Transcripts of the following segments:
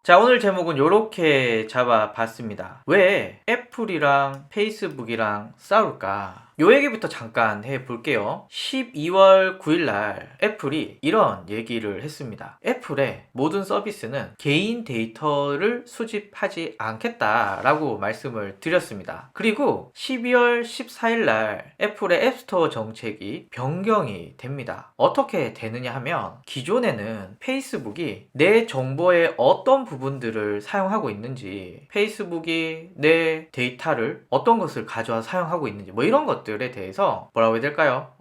자, 오늘 제목은 요렇게 잡아봤습니다. 왜 애플이랑 페이스북이랑 싸울까? 요 얘기부터 잠깐 해볼게요. 12월 9일날 애플이 이런 얘기를 했습니다. 애플의 모든 서비스는 개인 데이터를 수집하지 않겠다라고 말씀을 드렸습니다. 그리고 12월 14일날 애플의 앱스토어 정책이 변경이 됩니다. 어떻게 되느냐 하면 기존에는 페이스북이 내 정보의 어떤 부분들을 사용하고 있는지, 페이스북이 내 데이터를 어떤 것을 가져와 사용하고 있는지, 뭐 이런 것들에 대해서 뭐라고 해야 될까요?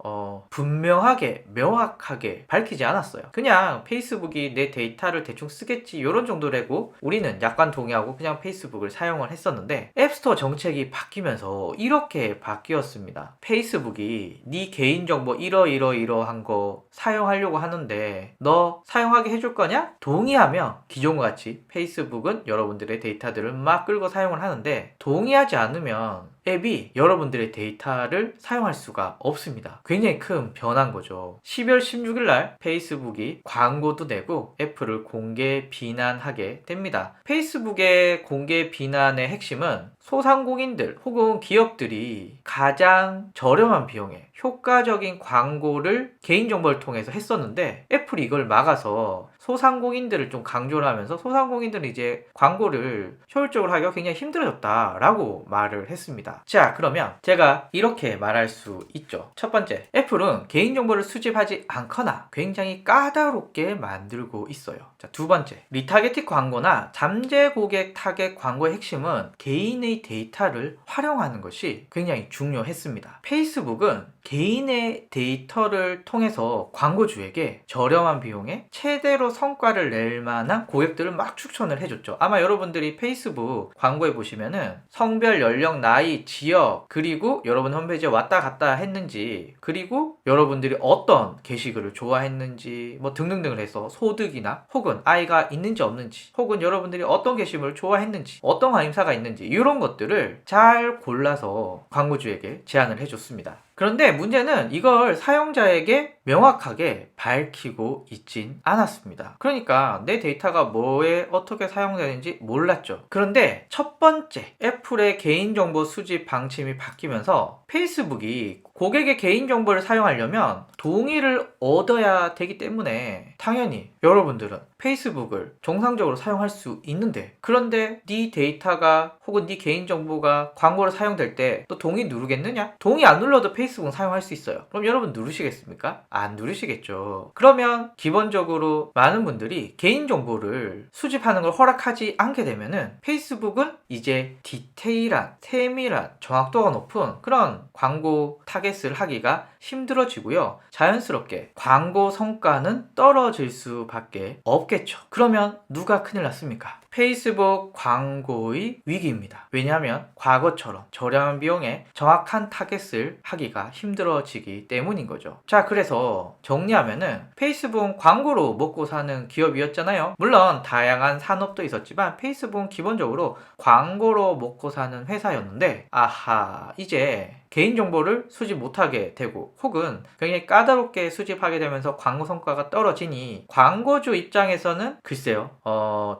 분명하게, 명확하게 밝히지 않았어요. 그냥 페이스북이 내 데이터를 대충 쓰겠지, 이런 정도라고 우리는 약간 동의하고 그냥 페이스북을 사용을 했었는데, 앱스토어 정책이 바뀌면서 이렇게 바뀌었습니다. 페이스북이 네 개인정보 이러한 거 사용하려고 하는데 너 사용하게 해줄 거냐? 동의하면 기존과 같이 페이스북은 여러분들의 데이터들을 막 끌고 사용을 하는데, 동의하지 않으면 앱이 여러분들의 데이터를 사용할 수가 없습니다. 굉장히 큰 변화인 거죠. 12월 16일 날 페이스북이 광고도 내고 애플을 공개 비난하게 됩니다. 페이스북의 공개 비난의 핵심은 소상공인들 혹은 기업들이 가장 저렴한 비용에 효과적인 광고를 개인정보를 통해서 했었는데, 애플이 이걸 막아서 소상공인들을 좀 강조를 하면서 소상공인들은 이제 광고를 효율적으로 하기가 굉장히 힘들어졌다라고 말을 했습니다. 자, 그러면 제가 이렇게 말할 수 있죠. 첫 번째, 애플은 개인정보를 수집하지 않거나 굉장히 까다롭게 만들고 있어요. 자, 두 번째, 리타겟팅 광고나 잠재 고객 타겟 광고의 핵심은 개인의 데이터를 활용하는 것이 굉장히 중요했습니다. 페이스북은 개인의 데이터를 통해서 광고주에게 저렴한 비용에 최대로 성과를 낼 만한 고객들을 막 추천을 해줬죠. 아마 여러분들이 페이스북 광고에 보시면은 성별, 연령, 나이, 지역, 그리고 여러분 홈페이지에 왔다 갔다 했는지, 그리고 여러분들이 어떤 게시글을 좋아했는지 뭐 등등등을 해서 소득이나 혹은 아이가 있는지 없는지, 혹은 여러분들이 어떤 게시물을 좋아했는지, 어떤 관심사가 있는지, 이런 것들을 잘 골라서 광고주에게 제안을 해줬습니다. 그런데 문제는 이걸 사용자에게 명확하게 밝히고 있진 않았습니다. 그러니까 내 데이터가 뭐에 어떻게 사용되는지 몰랐죠. 그런데 첫 번째, 애플의 개인정보 수집 방침이 바뀌면서 페이스북이 고객의 개인정보를 사용하려면 동의를 얻어야 되기 때문에 당연히 여러분들은 페이스북을 정상적으로 사용할 수 있는데, 그런데 네 데이터가 혹은 네 개인정보가 광고로 사용될 때 또 동의 누르겠느냐? 동의 안 눌러도 페이스북은 사용할 수 있어요. 그럼 여러분 누르시겠습니까? 안 누르시겠죠. 그러면 기본적으로 많은 분들이 개인정보를 수집하는 걸 허락하지 않게 되면은 페이스북은 이제 디테일한, 세밀한, 정확도가 높은 그런 광고 타겟을 하기가 힘들어지고요. 자연스럽게 광고 성과는 떨어질 수밖에 없겠죠. 그러면 누가 큰일 났습니까? 페이스북 광고의 위기입니다. 왜냐하면 과거처럼 저렴한 비용에 정확한 타겟을 하기가 힘들어지기 때문인 거죠. 자, 그래서 정리하면은 페이스북 광고로 먹고 사는 기업이었잖아요. 물론 다양한 산업도 있었지만 페이스북은 기본적으로 광고로 먹고 사는 회사였는데, 아하, 이제 개인정보를 수집 못하게 되고 혹은 굉장히 까다롭게 수집하게 되면서 광고 성과가 떨어지니 광고주 입장에서는 글쎄요,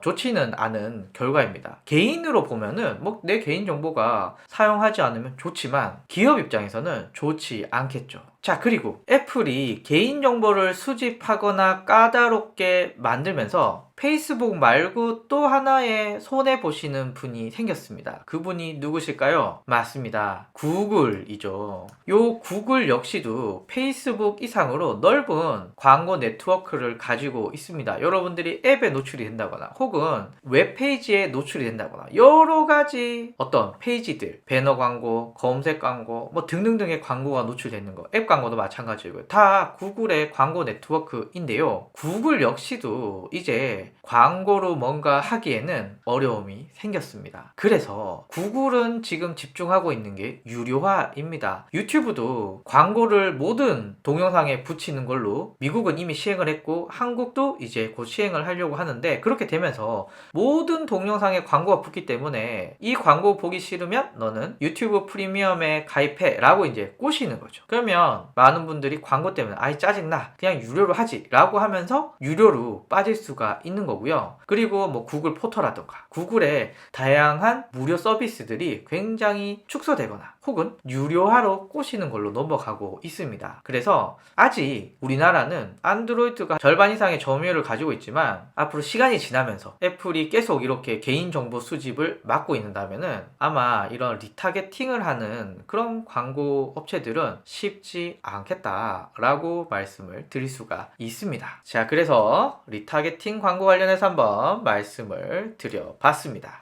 좋지는 않은 결과입니다. 개인으로 보면은 뭐 내 개인정보가 사용하지 않으면 좋지만 기업 입장에서는 좋지 않겠죠. 자, 그리고 애플이 개인정보를 수집하거나 까다롭게 만들면서 페이스북 말고 또 하나의 손해보시는 분이 생겼습니다. 그분이 누구실까요? 맞습니다. 구글이죠. 요 구글 역시도 페이스북 이상으로 넓은 광고 네트워크를 가지고 있습니다. 여러분들이 앱에 노출이 된다거나 혹은 웹페이지에 노출이 된다거나 여러 가지 어떤 페이지들, 배너 광고, 검색 광고, 뭐 등등등의 광고가 노출되는 거, 앱 광고도 마찬가지고요. 다 구글의 광고 네트워크인데요. 구글 역시도 이제 광고로 뭔가 하기에는 어려움이 생겼습니다. 그래서 구글은 지금 집중하고 있는 게 유료화입니다. 유튜브도 광고를 모든 동영상에 붙이는 걸로 미국은 이미 시행을 했고 한국도 이제 곧 시행을 하려고 하는데, 그렇게 되면서 모든 동영상에 광고가 붙기 때문에 이 광고 보기 싫으면 너는 유튜브 프리미엄에 가입해 라고 이제 꼬시는 거죠. 그러면 되면 많은 분들이 광고 때문에 아이 짜증나 그냥 유료로 하지 라고 하면서 유료로 빠질 수가 있는 거고요. 그리고 뭐 구글 포토라든가 구글의 다양한 무료 서비스들이 굉장히 축소되거나 혹은 유료화로 꼬시는 걸로 넘어가고 있습니다. 그래서 아직 우리나라는 안드로이드가 절반 이상의 점유율을 가지고 있지만 앞으로 시간이 지나면서 애플이 계속 이렇게 개인정보 수집을 막고 있는다면은 아마 이런 리타겟팅을 하는 그런 광고 업체들은 쉽지 않겠다라고 말씀을 드릴 수가 있습니다. 자, 그래서 리타겟팅 광고 관련해서 한번 말씀을 드려봤습니다.